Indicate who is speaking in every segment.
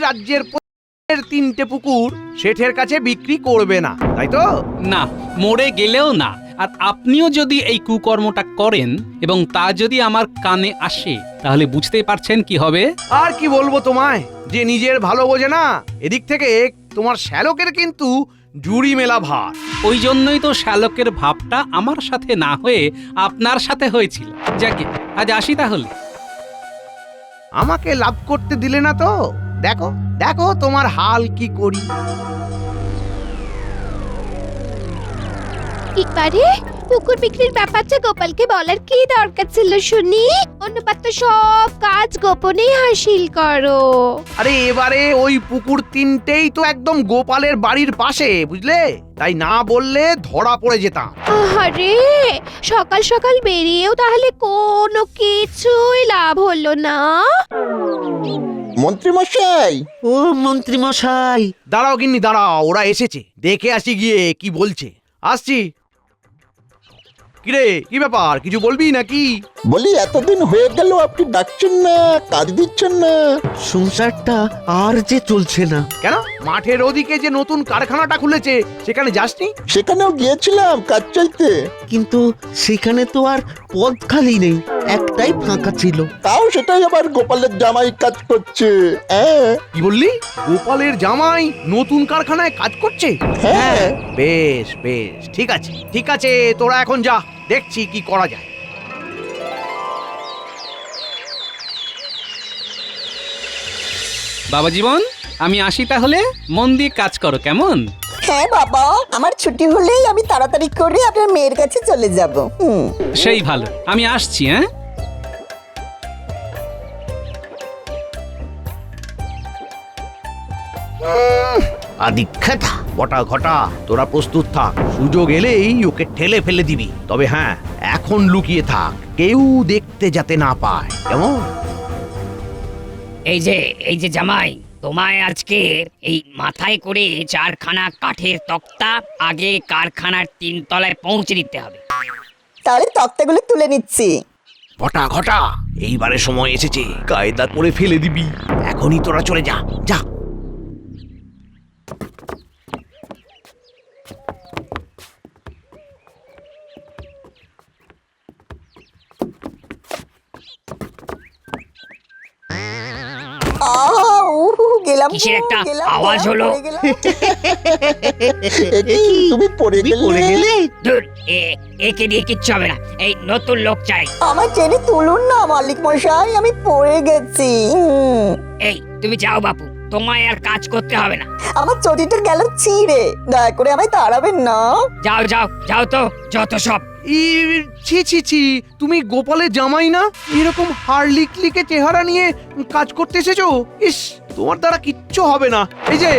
Speaker 1: রাজ্যের 3টে পুকুর শেঠের কাছে বিক্রি করবে না, তাই তো?
Speaker 2: না, মরে গেলেও না। আর আপনিও যদি এই কুকর্মটা করেন এবং তা যদি আমার কানে আসে, তাহলে বুঝতেই পারছেন কি হবে।
Speaker 1: আর কি বলবো তোমায়, যে নিজের ভালো বোঝে না, এদিক থেকে তোমার শ্যালকের কিন্তু জুড়ি মেলা ভার।
Speaker 2: ওই জন্যই তো শ্যালকের ভাবটা আমার সাথে না হয়ে আপনার সাথে হয়েছিল। যাকে আজ আসি তাহলে।
Speaker 1: আমাকে লাভ করতে দিলে না তো, দেখো দেখো তোমার হাল কি করি।
Speaker 3: এবারে পুকুর বিক্রির ব্যাপারটা গোপালকে বলার কি দরকার ছিল শুনি? অনুপাত সব কাজ গোপনেই হাসিল করো।
Speaker 1: আরে এবারে ওই পুকুর 3টেই তো একদম গোপালের বাড়ির পাশে, বুঝলে? তাই না বললে ধরা পড়ে যেতাম।
Speaker 3: আরে সকাল সকাল বেরিয়েও তাহলে কোনো কিছুই লাভ হলো না।
Speaker 4: মন্ত্রী মশাই,
Speaker 5: ও মন্ত্রী মশাই,
Speaker 1: দাঁড়াও গিন্নি দাঁড়াও, ওরা এসেছে, দেখে আসি গিয়ে কি বলছে। আসছি। কিরে, কি ব্যাপার, কিছু বলবি নাকি?
Speaker 4: বলি এতদিন হয়ে গেল আপনি ডাকছেন না, কাজ দিচ্ছেন না।
Speaker 5: সংসারটা আর যে চলছে না।
Speaker 1: কেন, মাঠের ওদিকে যে নতুন কারখানাটা খুলেছে সেখানে যাসনি?
Speaker 4: সেখানেও গিয়েছিলাম কাজ চাইতে,
Speaker 5: কিন্তু সেখানে তো আর পদ খালি নেই, একটাই ফাঁকা ছিল।
Speaker 4: তাও সেটাই আবার গোপালের জামাই কাজ করছে। হ্যাঁ
Speaker 1: কি বললি? গোপালের জামাই নতুন কারখানায় কাজ করছে?
Speaker 4: হ্যাঁ,
Speaker 1: বেশ বেশ, ঠিক আছে ঠিক আছে, তোরা এখন যা, দেখছি কি করা যায়।
Speaker 2: বাবা জীবন, আমি আসি তাহলে। মন দিয়ে কাজ করো, কেমন?
Speaker 6: হ্যাঁ বাবা, আমার ছুটি হলেই আমি তাড়াতাড়ি করে আপনার মেয়ের কাছে চলে যাব।
Speaker 2: সেই ভালো, আমি আসছি। হ্যাঁ,
Speaker 1: আদিক্ষেতা বটা ঘটা, তোরা প্রস্তুত থাক, সুযোগ এলেই ওকে ঠেলে ফেলে দিবি। তবে হ্যাঁ, এখন লুকিয়ে থাক, কেউ দেখতে যাতে না পায়, কেমন?
Speaker 7: এই যে জামাই, তোমায় আজকে এই মাথায় করে 4খানা কাঠের তক্তা আগে কারখানার 3 তলায় পৌঁছে দিতে হবে।
Speaker 6: তাহলে তক্তাগুলো তুলে নিচ্ছি।
Speaker 1: বটা ঘটা, এইবারে সময় এসেছে, কায়দা করে ফেলে দিবি। এখনই তোরা চলে যা, যা।
Speaker 6: গেলাম
Speaker 7: কিসের একটা
Speaker 6: গেলাম,
Speaker 7: আওয়াজ
Speaker 6: গেলাম,
Speaker 7: হলো?
Speaker 6: পড়ে গেলাম।
Speaker 4: এ কি, তুমি পড়ে গেলে?
Speaker 7: ধুর, একে দিয়ে কিচ্ছু হবে না, এই নতুন লোক চাই।
Speaker 6: আমার টেনে তুলুন না মালিক মশাই, আমি পড়ে গেছি।
Speaker 7: এই তুমি যাও বাপু, তোমায় আর কাজ করতে হবে না।
Speaker 6: আমার চটিটা গেল ছিঁড়ে, দয়া করে আমায় তাড়াবেন না।
Speaker 7: যাও যাও যাও তো, যত সব।
Speaker 1: ছি ছি ছি, তুমি গোপালের জামাই না? এরকম হারলিকলিকে চেহারা নিয়ে কাজ করতে এসেছো? ইস, তোমার দ্বারা কিচ্ছু হবে না। এই যে,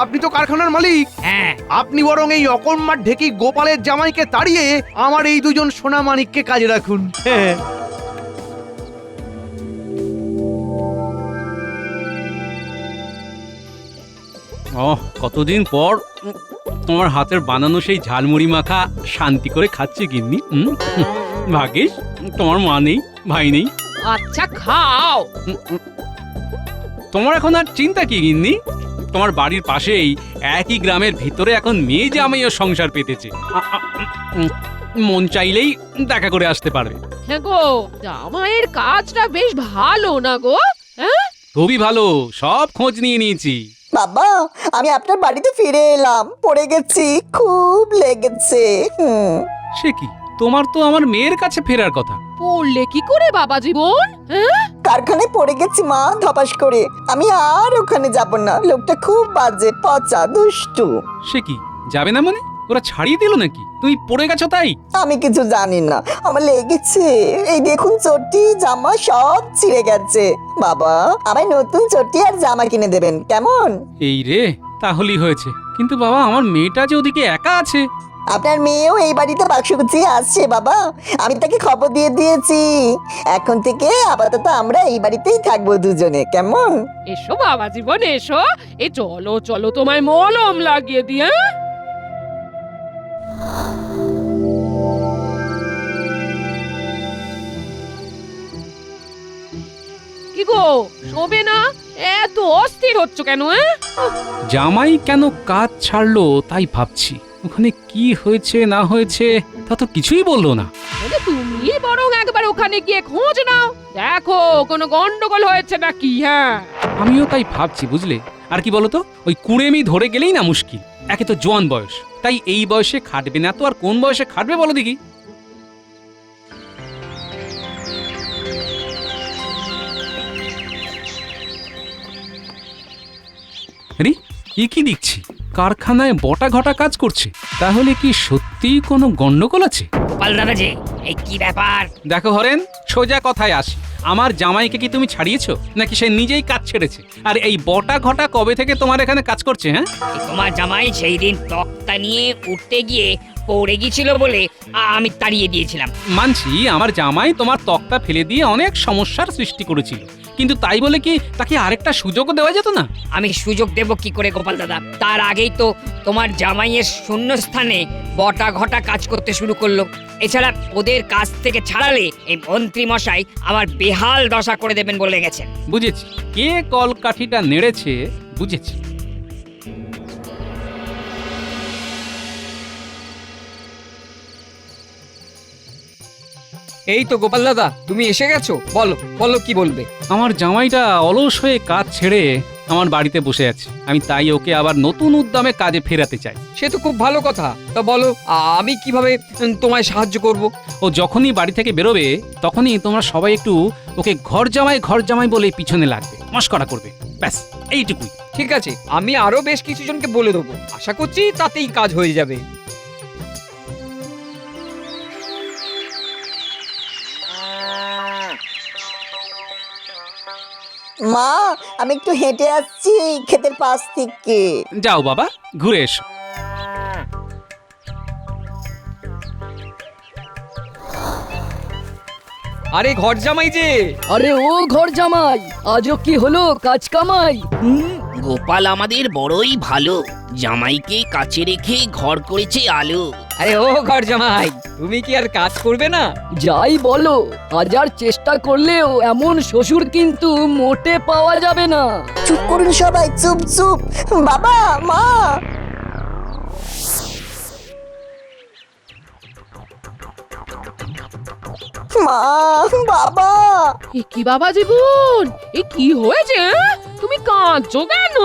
Speaker 1: আপনি তো কারখানার মালিক,
Speaker 7: হ্যাঁ,
Speaker 1: আপনি বরং এই অকর্মার ঢেকি গোপালের জামাইকে তাড়িয়ে আমার এই দুজন সোনা মানিককে কাজে রাখুন। হ্যাঁ,
Speaker 2: কতদিন পর তোমার হাতের বানানো সেই ঝালমুড়ি মাখা শান্তি করে খাচ্ছে গিন্নি। ভাগ্যিস তোমার মা নেই, ভাই নেই।
Speaker 8: আচ্ছা খাও।
Speaker 2: তোমার এখন আর চিন্তা কি গিন্নি? তোমার বাড়ির পাশেই একই গ্রামের ভিতরে এখন মেয়ে জামাইও সংসার পেতেছে। মন চাইলেই দেখা করে আসতে পারবে।
Speaker 8: হ্যাঁ গো, জামাইয়ের কাজটা বেশ ভালো না গো? হ্যাঁ,
Speaker 2: খুবই ভালো, সব খোঁজ নিয়ে নিয়েছি।
Speaker 6: বাবা, আমি আপনার বাড়িতে ফিরে এলাম, পড়ে গেছি, খুব লেগেছে।
Speaker 2: সে কি, তোমার তো আমার মেয়ের কাছে ফেরার কথা।
Speaker 8: পড়লে কি করে বাবা জীবন? হ্যাঁ,
Speaker 6: কারখানায় পড়ে গেছি মা, ধপাস করে। আমি আর ওখানে যাব না, লোকটা খুব বাজে, পচা, দুষ্টু।
Speaker 2: সে কি, যাবে না মানে? ওরা ছাড়িয়ে দিল নাকি? তুমি পড়ে গেছো তাই?
Speaker 6: আমি কিছু জানি না, আমার লেগেছে। এই দেখুন, চটি জামা সব ছিঁড়ে গেছে। বাবা, আমায় নতুন চটি আর জামা কিনে দেবেন, কেমন?
Speaker 2: এই রে, তাহলেই হয়েছে। কিন্তু বাবা, আমার মেয়েটা যে ওদিকে একা আছে।
Speaker 6: আপনার মেয়েও এই বাড়িতে বাক্স গুছিয়ে আসছে বাবা, আমি তাকে খবর দিয়ে দিয়েছি। এখন থেকে আপাতত আমরা এই বাড়িতেই থাকবো দুজনে, কেমন?
Speaker 8: এসো বাবা জীবন এসো, এই চলো চলো তোমায় মলম লাগিয়ে দিয়ে। কি গো, শোবে না? এত অস্থির হচ্ছ কেন?
Speaker 2: জামাই কেন কাজ ছাড়লো তাই ভাবছি। ওখানে কি হয়েছে না হয়েছে তা তো কিছুই বললো না।
Speaker 8: বলে তুমি বরং একবার ওখানে গিয়ে খোঁজ নাও, দেখো কোনো গন্ডগোল হয়েছে নাকি। হ্যাঁ,
Speaker 2: আমিও তাই ভাবছি বুঝলে। আর কি বলতো, ওই কুড়েমি ধরে গেলেই না মুশকিল। একে তো জোয়ান বয়স, তাই এই বয়সে খাটবে না তো আর কোন বয়সে খাটবে বলো দেখি। আরে এ কি দেখছি, কারখানায় বটা ঘটা কাজ করছে। তাহলে কি সত্যিই কোনো গন্ডগোল আছে?
Speaker 7: গোপাল দাদা যে, এই কি ব্যাপার?
Speaker 2: দেখো হরেন, সোজা কথায় আসি। আমার জামাইকে কি তুমি ছাড়িয়েছো নাকি সে নিজেই কাজ ছেড়েছে? আর এই বটা ঘটা কবে থেকে তোমার এখানে কাজ করছে? হ্যাঁ,
Speaker 7: এই তোমার জামাই সেই দিন তক্তা নিয়ে উঠতে গিয়ে পড়ে গিয়েছিল বলে আমি তাড়িয়ে দিয়েছিলাম।
Speaker 2: মানছি আমার জামাই তোমার তক্তা ফেলে দিয়ে অনেক সমস্যার সৃষ্টি করেছিল, কিন্তু তাই বলে কি তাকে আরেকটা সুযোগও দেওয়া যেত না?
Speaker 7: আমি সুযোগ দেব কি করে গোপাল দাদা? তার আগেই তো তোমার জামাইয়ের শূন্যস্থানে বটা ঘটা কাজ করতে শুরু করলো। এছাড়া ওদের কাছ থেকে ছাড়ালে এই মন্ত্রী মশাই আমার বেহাল দশা করে দেবেন বলে গেছেন।
Speaker 2: বুঝেছি কে কলকাঠিটা নেড়েছে, বুঝেছি।
Speaker 9: এই তো গোপাল দাদা, তুমি এসে গেছো। বলো বলো, কি বলবে?
Speaker 2: আমার জামাইটা অলস হয়ে কাজ ছেড়ে আমার বাড়িতে বসে আছে। আমি তাই ওকে আবার নতুন উদ্যমে কাজে ফেরাতে চাই।
Speaker 9: সে তো খুব ভালো কথা। তা বলো, আমি কিভাবে তোমায় সাহায্য করব?
Speaker 2: ও যখনই বাড়ি থেকে বেরোবে তখনই তোমরা সবাই একটু ওকে ঘর জামাই বলে পিছনে লাগবে, মস্করা করবে, ব্যাস এইটুকুই।
Speaker 9: ঠিক আছে, আমি আরো বেশ কিছু জনকে বলে দেবো। আশা করছি তাতেই কাজ হয়ে যাবে।
Speaker 6: মা, আমি একটু হেঁটে আসছি ক্ষেতের পাশ থেকে।
Speaker 2: যাও বাবা, ঘুরে এসো।
Speaker 9: আরে ঘর জামাই যে!
Speaker 10: আরে ও ঘর জামাই, আজও কি হলো কাজ কামাই?
Speaker 11: গোপাল আমাদের বড়ই ভালো, জামাইকে কাছে রেখে ঘর করেছে আলো।
Speaker 9: আরে ও ঘর জামাই, তুমি কি আর কাজ করবে না?
Speaker 10: যাই বলো, হাজার চেষ্টা করলেও এমন শ্বশুর কিন্তু মোটে পাওয়া যাবে না।
Speaker 6: চুপ করুন সবাই, চুপ চুপ। বাবা, মা। মা, বাবা।
Speaker 8: এ কি বাবা জীবন, এ কি হয়েছে? তুমি কাঁদছো কেন?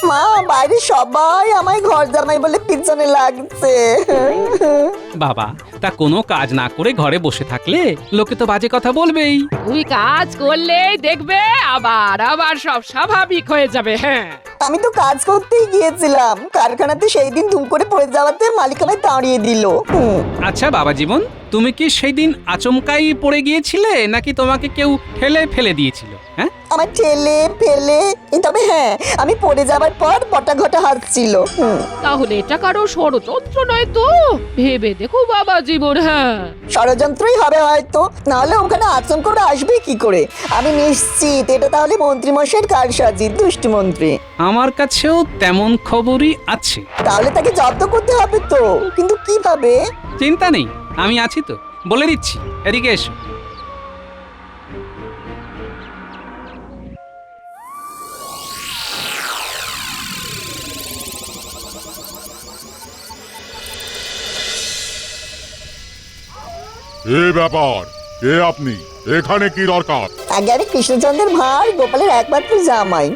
Speaker 6: মা, বাইরে সবাই আমায় ঘর জামাই বলে পিছনে লাগছে।
Speaker 2: বাবা, তা কোনো কাজ না করে ঘরে বসে থাকলে লোকে তো বাজে কথা বলবেই।
Speaker 8: তুমি কাজ করলেই দেখবে আবার আবার সব স্বাভাবিক হয়ে যাবে। হ্যাঁ,
Speaker 6: আমি তো কাজ করতেই গিয়েছিলাম, কারখানাতে সেই দিন ধুম করে পড়ে যাওয়াতে মালিক আমায় তাড়িয়ে দিল।
Speaker 2: আচ্ছা বাবা জীবন, তুমি কি সেই দিন আচমকাই পড়ে গিয়েছিলে নাকি তোমাকে কেউ ঠেলে ফেলে দিয়েছিল? হ্যাঁ,
Speaker 6: আমার ঠেলে ফেলে, তবে হ্যাঁ, আমি পড়ে যাবার পর বটা ঘটা হাসছিল।
Speaker 8: তাহলে এটা কারো ষড়যন্ত্র নয় তো? ভেবে দেখো বাবা জীবন। হ্যাঁ,
Speaker 6: ষড়যন্ত্রই হবে হয়তো, নাহলে ওখানে আচমকা করে আসবে কি করে? আমি নিশ্চিত এটা তাহলে মন্ত্রী মশাইয়ের কারসাজি, দুষ্ট মন্ত্রী।
Speaker 2: আমার কাছেও তেমন খবরই আছে।
Speaker 6: তাহলে তাকে জব্দ করতে হবে তো, কিন্তু কিভাবে?
Speaker 2: চিন্তা নেই, আমি আছি তো, বলে দিচ্ছি। এদিকে এসো।
Speaker 12: এ ব্যাপার, কে আপনি? এখানে কি দরকার?
Speaker 6: আগে আমি কৃষ্ণচন্দ্রের ভাই, গোপালের একমাত্র জামাই।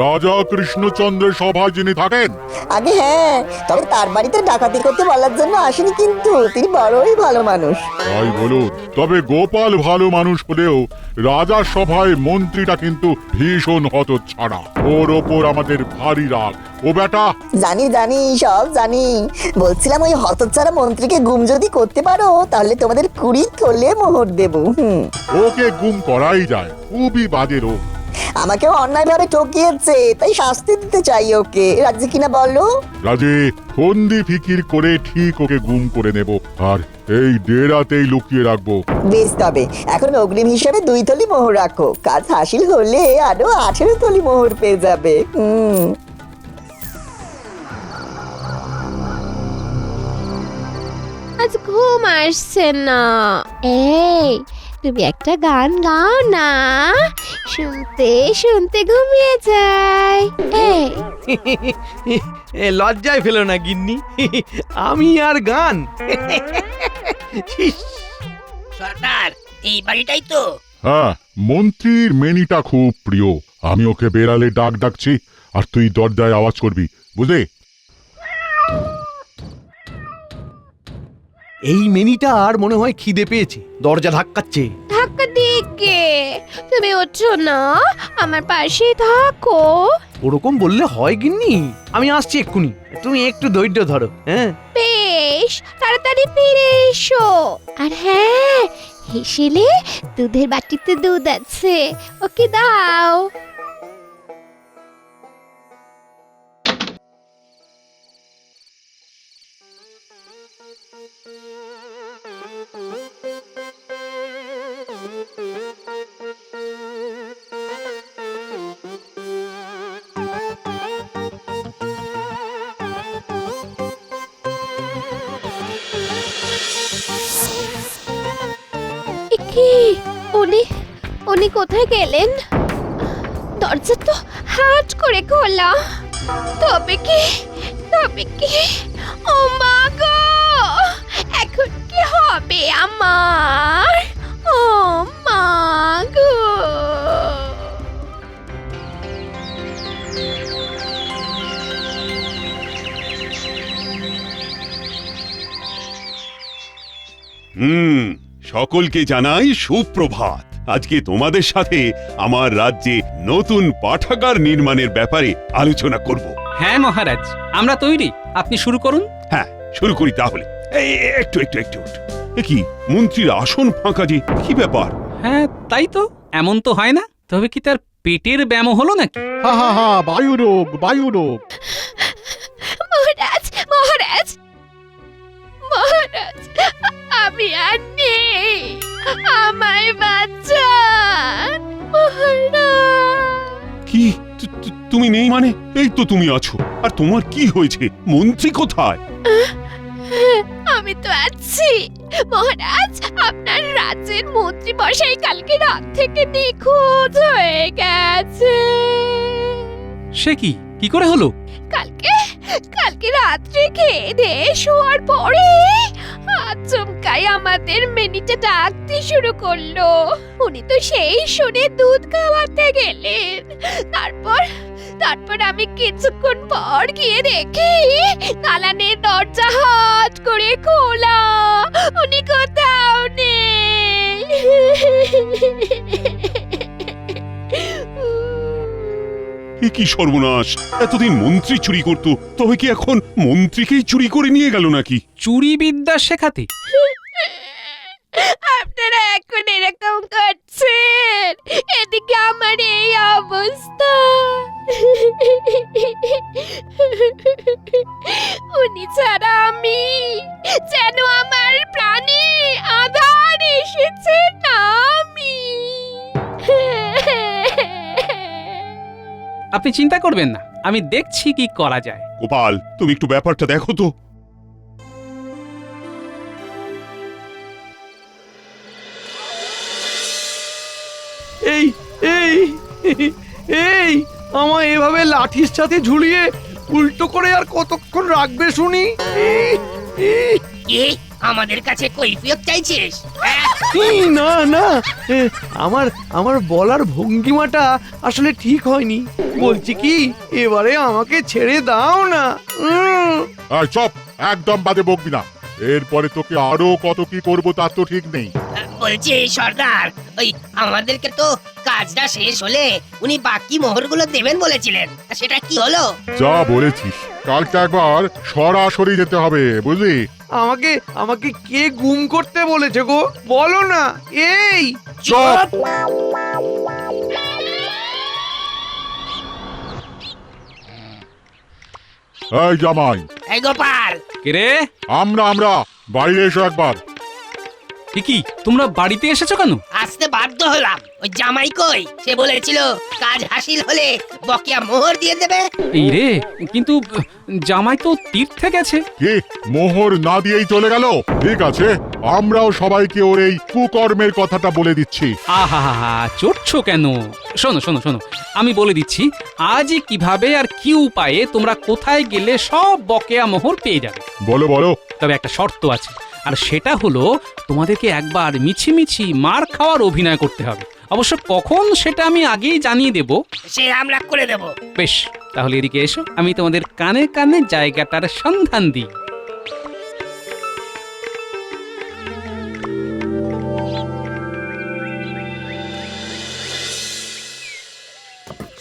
Speaker 12: রাজা কৃষ্ণচন্দ্রের সভায় যিনি থাকেন?
Speaker 6: আগে হ্যাঁ, তবে তার বাড়িতে ডাকাতি করতে বলার জন্য আসেনি, কিন্তু তিনি বড়ই ভালো মানুষ।
Speaker 12: তাই বলুন। তবে গোপাল ভালো মানুষ হলেও রাজার সভায় মন্ত্রীটা কিন্তু ভীষণ হতচ্ছাড়া। ওর ওপর আমাদের ভারী রাগ। ও বেটা।
Speaker 6: জানি জানি, সব জানি। বলছিলাম ওই হতচ্ছাড়া মন্ত্রীকে গুম যদি করতে পারো তাহলে তোমাদের 20 থলে মোহর দেবো।
Speaker 12: ওকে গুম করাই যায়, খুবই বাজে রোগ।
Speaker 6: আমাকেও অন্যায়ভাবে ঠকিয়েছে, তাই শাস্তি দিতে চাই ওকে। রাজি কিনা বলো?
Speaker 12: রাজে, ফন্দি ফিকির করে ঠিক ওকে গুম করে নেব, আর এই ডেরাতেই লুকিয়ে রাখবো।
Speaker 6: বেশ, তবে এখন অগ্রিম হিসেবে 2 থলি মোহর রাখো। কাজ হাসিল হলে আরো 18 থলি মোহর পেয়ে যাবে।
Speaker 3: আজ ঘুম আসছে না। এই, তুমি একটা গান গাও না, শুনতে শুনতে ঘুমিয়ে যাই। এই
Speaker 1: লজ্জায় ফেলো না গিন্নি, আমি আর গান।
Speaker 11: সর্দার এই বাড়িটাই তো।
Speaker 12: হ্যাঁ, মন্ত্রীর মেনিটা খুব প্রিয়। আমি ওকে বেড়ালে ডাক ডাকছি, আর তুই দরজায় আওয়াজ করবি, বুঝলি?
Speaker 1: এই মেনিটার মনে হয় খিদে পেয়েছে, দরজা ধাক্কাচ্ছে।
Speaker 3: ধাক্কা দিকে তুমি ওঠো না, আমার পাশে থাকো।
Speaker 1: ওরকম বললে হয় গিন্নি? আমি আসছি এক্ষুনি, তুমি একটু ধৈর্য ধরো। হ্যাঁ
Speaker 3: বেশ, তাড়াতাড়ি ফিরে এসো। আর হ্যাঁ, হেসেলে দুধের বাটিতে দুধ আছে, ওকে দাও। কি উনি কোথায় গেলেন? দরজা তো হাট করে খোলা। তবে কি ও মা গো, এখন কি হবে আমার? ও মা গো।
Speaker 13: সকলকে জানাই সুপ্রভাত। আজকে তোমাদের সাথে আমার রাজ্যে নতুন পাঠাগার নির্মাণের ব্যাপারে আলোচনা করব।
Speaker 2: হ্যাঁ মহারাজ, আমরা তৈরি, আপনি শুরু করুন।
Speaker 13: হ্যাঁ, শুরু করি তাহলে। এই একটু কি মন্ত্রীর আসন ফাঁকা যে, কি ব্যাপার?
Speaker 2: হ্যাঁ তাই তো, এমন তো হয় না। তবে কি তার পেটের ব্যায়াম হলো নাকি?
Speaker 4: হা হা হা, বায়ুরোগ।
Speaker 3: মহারাজ, আমি আর নেই, আমায় বাঁচান মহারাজ।
Speaker 13: কি তুমি নেই মানে? এই তো তুমি আছো। আর তোমার কি হয়েছে? মন্ত্রী কোথায়?
Speaker 3: আমি তো আছি মহারাজ। আপনার রাজ্যের মন্ত্রী মশাই কালকে রাত থেকে নিখোঁজ হয়ে গেছে।
Speaker 2: সে কি করে হলো?
Speaker 3: কালকে রাত্রে খেয়ে দিয়ে শোয়ার পরে আচমকাই আমাদের মেনিটা ডাকতে শুরু করলো। উনি তো সেই শুনে দুধ খাওয়াতে গেলেন। তারপর আমি কিছুক্ষণ পর গিয়ে দেখি দালানের দরজা হাট করে খোলা, উনি কোথাও নেই।
Speaker 13: এ কি সর্বনাশ! এতদিন মন্ত্রী চুরি করত, তবে কি এখন মন্ত্রীকেই চুরি করে নিয়ে গেল নাকি?
Speaker 2: চুরি বিদ্যা শেখাতে?
Speaker 3: আপনারা এখন এরকম করছেন, এদিকে আমার এই অবস্থা। উনি ছাড়া আমি যেন আমার প্রাণে আধার এসেছে নামি।
Speaker 2: আপনি চিন্তা করবেন না, আমি দেখছি কি করা যায়।
Speaker 13: গোপাল, তুমি একটু ব্যাপারটা দেখো তো।
Speaker 1: এই আমায় এভাবে লাঠির সাথে ঝুলিয়ে উল্টো করে আর কতক্ষণ রাখবে শুনি?
Speaker 11: আমাদের কাছে কৈফিয়ত চাইছিস?
Speaker 1: না, আমার বলার ভঙ্গিমাটা আসলে ঠিক হয়নি। বলছি কি, এবারে আমাকে ছেড়ে দাও না।
Speaker 12: চপ, একদম বাদে বকবি না। এরপরে তোকে আরো কত কি করবো তার তো ঠিক নেই।
Speaker 11: বলছি সর্দার, ওই আমাদেরকে তো কাজটা শেষ হলে উনি বাকি মোহরগুলো দেবেন বলেছিলেন, সেটা কি হলো?
Speaker 12: যা বলেছিস, কালকে একবার সরাসরি যেতে হবে, বুঝলি?
Speaker 1: আমাকে কে গুম করতে বলেছে গো? বলো না। এই
Speaker 12: চপ! এই জামাই,
Speaker 11: এই গোপাল,
Speaker 2: কে রে?
Speaker 12: আমরা বাইরে এসো একবার।
Speaker 2: কি তোমরা বাড়িতে এসেছো কেন?
Speaker 11: আজ আসতে বাধ্য হলাম। ওই জামাই কই? সে বলেছিল কাজ হাসিল হলে বকেয়া মোহর দিয়ে দেবে।
Speaker 2: এই রে, কিন্তু জামাই তো তীর্থে গেছে।
Speaker 12: কি মোহর না দিয়েই চলে গেল? ঠিক আছে, আমরাও সবাইকে ওর এই কুকর্মের কথাটা বলে দিচ্ছি।
Speaker 2: আহা, চড়ছো কেন? শোনো শোনো শোনো, আমি বলে দিচ্ছি আজই কিভাবে আর কি উপায়ে তোমরা কোথায় গেলে সব বকেয়া মোহর পেয়ে যাবে।
Speaker 12: বলো বলো।
Speaker 2: তবে একটা শর্ত আছে, আর সেটা হলো তোমাদেরকে একবার মিছিমিছি মার খাওয়ার অভিনয় করতে হবে। অবশ্য কখন সেটা আমি আগেই জানিয়ে দেব।
Speaker 11: সে আমরা করে দেব।
Speaker 2: বেশ, তাহলে এদিকে এসো, আমি তোমাদের কানে কানে জায়গাটার সন্ধান দিই।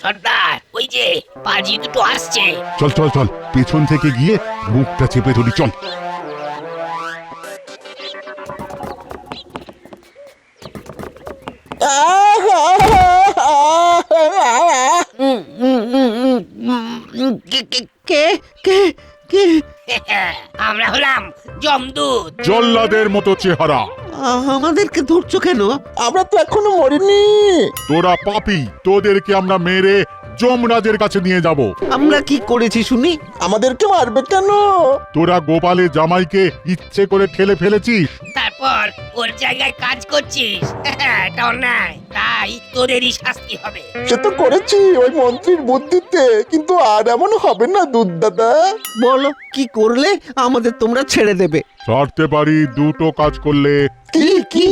Speaker 11: সর্দার, ওই যে পাজি দুটো আসছে।
Speaker 12: চল চল চল, পেছন থেকে গিয়ে মুখটা চেপে ধরি, চল।
Speaker 5: কে কে কে?
Speaker 11: আমরা হলাম জমদূত।
Speaker 12: জল্লাদের মতো চেহারা।
Speaker 5: আমাদেরকে ধরছো কেন?
Speaker 4: আমরা তো এখনো মরিনি।
Speaker 12: তোরা পাপী, তোদেরকে আমরা মেরে যমরাজের কাছে নিয়ে যাব।
Speaker 5: আমরা কি করেছি শুনি?
Speaker 4: আমাদেরকে মারবে কেন?
Speaker 12: তোরা গোপালের জামাইকে ইচ্ছে করে ঠেলে ফেলেছিস।
Speaker 11: তারপর ওর জায়গায় কাজ করছিস। এটা অন্যায়, তাই তোদেরই শাস্তি হবে।
Speaker 4: সে তো করেছি ওই মন্ত্রীর বুদ্ধিতে, কিন্তু আর এমন হবে না দুধ দাদা।
Speaker 5: বলো কি করলে আমাদের তোমরা ছেড়ে দেবে?
Speaker 12: ছাড়তে পারি দুটো কাজ করলে।
Speaker 4: কি কি?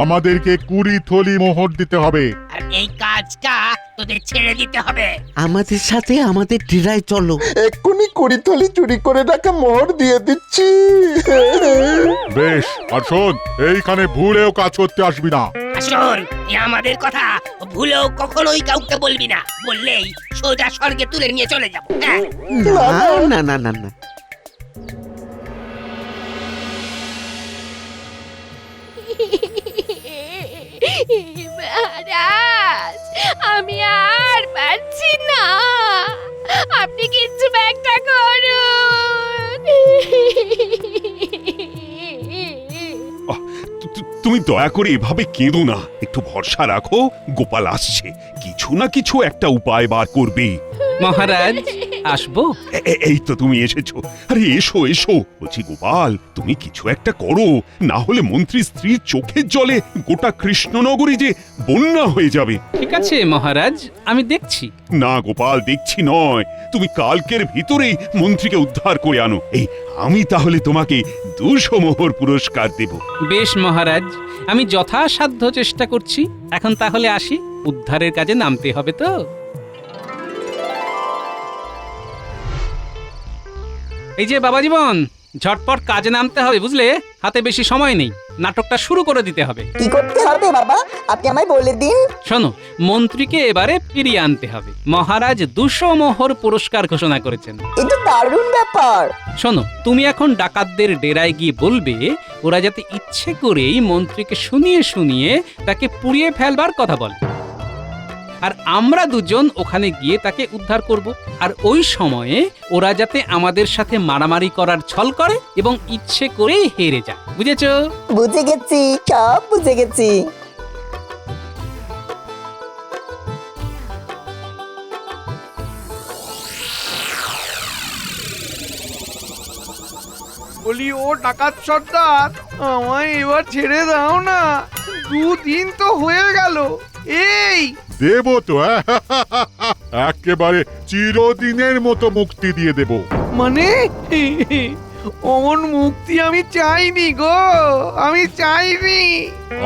Speaker 12: আমাদেরকে 20 থলি মোহর দিতে হবে।
Speaker 11: আর এই কাজটা তোদের ছেড়ে দিতে হবে।
Speaker 5: আমাদের সাথে আমাদের ডেরায় চলো।
Speaker 4: এক্ষুনি 20 থলি চুরি করে রাখা মোহর দিয়ে দিচ্ছি।
Speaker 12: বেশ, আর শোন, এইখানে ভুলেও কাজ করতে আসবি না।
Speaker 11: শোন, আমাদের কথা ভুলেও কখনোই কাউকে বলবি না। বললেই সোজা স্বর্গে তুলে নিয়ে চলে যাব।
Speaker 5: না না না না।
Speaker 3: মহারাজ, আমি আর পারছি না, আপনি কিছু একটা করুন।
Speaker 13: তুমি দয়া করে এভাবে কেঁদো না, একটু ভরসা রাখো। গোপাল আসছে, কিছু না কিছু একটা উপায় বার করবে।
Speaker 2: মহারাজ, আসবো?
Speaker 13: এই তো তুমি এসেছো। আরে এসো এসো। বলছি গোপাল, তুমি কিছু একটা করো, না হলে মন্ত্রী স্ত্রীর চোখের জলে গোটা কৃষ্ণনগরী যে বন্যা হয়ে যাবে।
Speaker 2: ঠিক আছে মহারাজ, আমি দেখছি।
Speaker 13: না গোপাল, দেখছি নয়, তুমি কালকের ভিতরেই মন্ত্রীকে উদ্ধার করে আনো। এই আমি তাহলে তোমাকে 200 মোহর পুরস্কার দেব।
Speaker 2: বেশ মহারাজ, আমি যথাসাধ্য চেষ্টা করছি। এখন তাহলে আসি, উদ্ধারের কাজে নামতে হবে তো। এই যে বাবা জীবন, ঝটপট কাজে নামতে হবে বুঝলে, হাতে বেশি সময় নেই, নাটকটা শুরু করে দিতে হবে।
Speaker 6: কি করতে হবে বাবা, আপনি আমায় বলে দিন।
Speaker 2: শোনো, মন্ত্রীকে এবারে ফিরিয়ে আনতে হবে। মহারাজ 200 মোহর পুরস্কার ঘোষণা করেছেন।
Speaker 6: এটা দারুণ ব্যাপার।
Speaker 2: শোনো, তুমি এখন ডাকাতদের ডেরায় গিয়ে বলবে ওরা যাতে ইচ্ছে করেই মন্ত্রীকে শুনিয়ে শুনিয়ে তাকে পুড়িয়ে ফেলবার কথা বলে, আর আমরা দুজন ওখানে গিয়ে তাকে উদ্ধার করব। আর ওই সময়ে ওরা যাতে আমাদের সাথে মারামারি করার ছল করে এবং ইচ্ছে করেই হেরে যায়। বুঝেছো?
Speaker 6: বুঝে গেছি, সব বুঝে গেছি।
Speaker 1: বলি ও ডাকাত সর্দার, আমায় এবার ছেড়ে দাও না, 2 দিন তো হয়ে গেল। এই
Speaker 12: দেব তো, একেবারে চিরদিনের মতো মুক্তি দিয়ে দেব।
Speaker 1: মানে অমন মুক্তি আমি চাইনি গো, আমি চাইনি।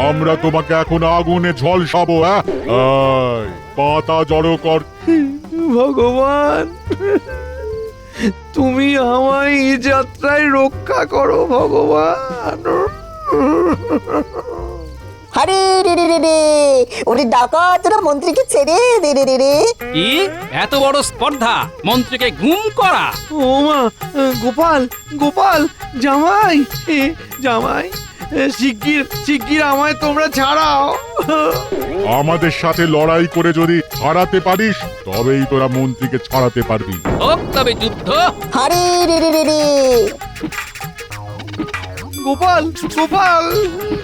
Speaker 12: আমরা তোমাকে এখন আগুনে ঝলসাবো। পাতা জড়ো কর।
Speaker 1: ভগবান, তুমি আমায় এই যাত্রায় রক্ষা করো ভগবান।
Speaker 6: আরে রে রে রে রে, ওরে ডাকাতরা মন্ত্রীকে ছেড়ে দে রে রে রে।
Speaker 2: কি এত বড় স্পর্ধা, মন্ত্রীকে গুম করা!
Speaker 1: ও মা, গোপাল গোপাল, জামাই জামাই, শিগগির আমায় তোমরা ছাড়াও।
Speaker 12: আমাদের সাথে লড়াই করে যদি হারাতে পারিস, তবেই তোরা মন্ত্রীকে ছাড়াতে পারবি।
Speaker 2: হোক তবে যুদ্ধ।
Speaker 6: আরে রে রে রে রে।
Speaker 1: গোপাল গোপাল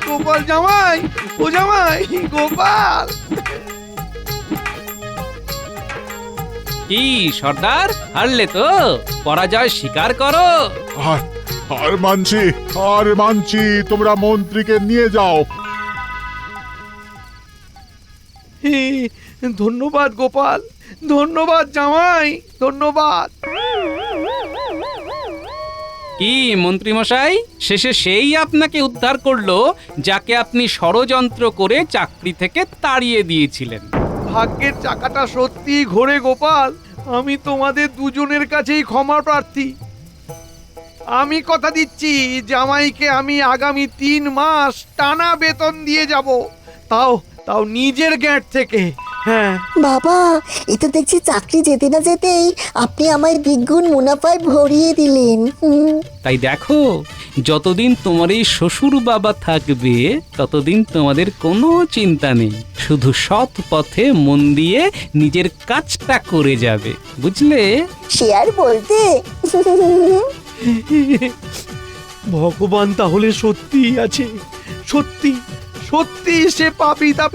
Speaker 1: গোপাল জামাই, ও জামাই গোপাল।
Speaker 2: কি সর্দার, হারলে তো? পরাজয় স্বীকার করো।
Speaker 12: আর মানছি, তোমরা মন্ত্রীকে নিয়ে যাও।
Speaker 1: হে, ধন্যবাদ গোপাল, ধন্যবাদ জামাই, ধন্যবাদ।
Speaker 2: কি মন্ত্রী মশাই, শেষে সেই আপনাকে উদ্ধার করলো যাকে আপনি ষড়যন্ত্র করে চাকরি থেকে তাড়িয়ে দিয়েছিলেন।
Speaker 1: ভাগ্যের চাকাটা সত্যি ঘোরে গোপাল। আমি তোমাদের দুজনের কাছেই ক্ষমা প্রার্থী। আমি কথা দিচ্ছি জামাইকে আমি আগামী 3 মাস টানা বেতন দিয়ে যাব, তাও নিজের গ্যাট থেকে। হ্যাঁ
Speaker 6: বাবা, এ তো দেখছি চাকরি যেতে না যেতেই আপনি আমায় দ্বিগুণ মুনাফায় ভরিয়ে দিলেন।
Speaker 2: তাই দেখো, যতদিন তোমার এই শ্বশুর বাবা থাকবে ততদিন তোমাদের কোনো চিন্তা নেই, শুধু সৎ পথে মন দিয়ে নিজের কাজটা করে যাবে, বুঝলে?
Speaker 6: সে আর বলতে।
Speaker 1: ভগবান তাহলে সত্যিই আছে, সত্যি সত্যি সে পাপী তাপী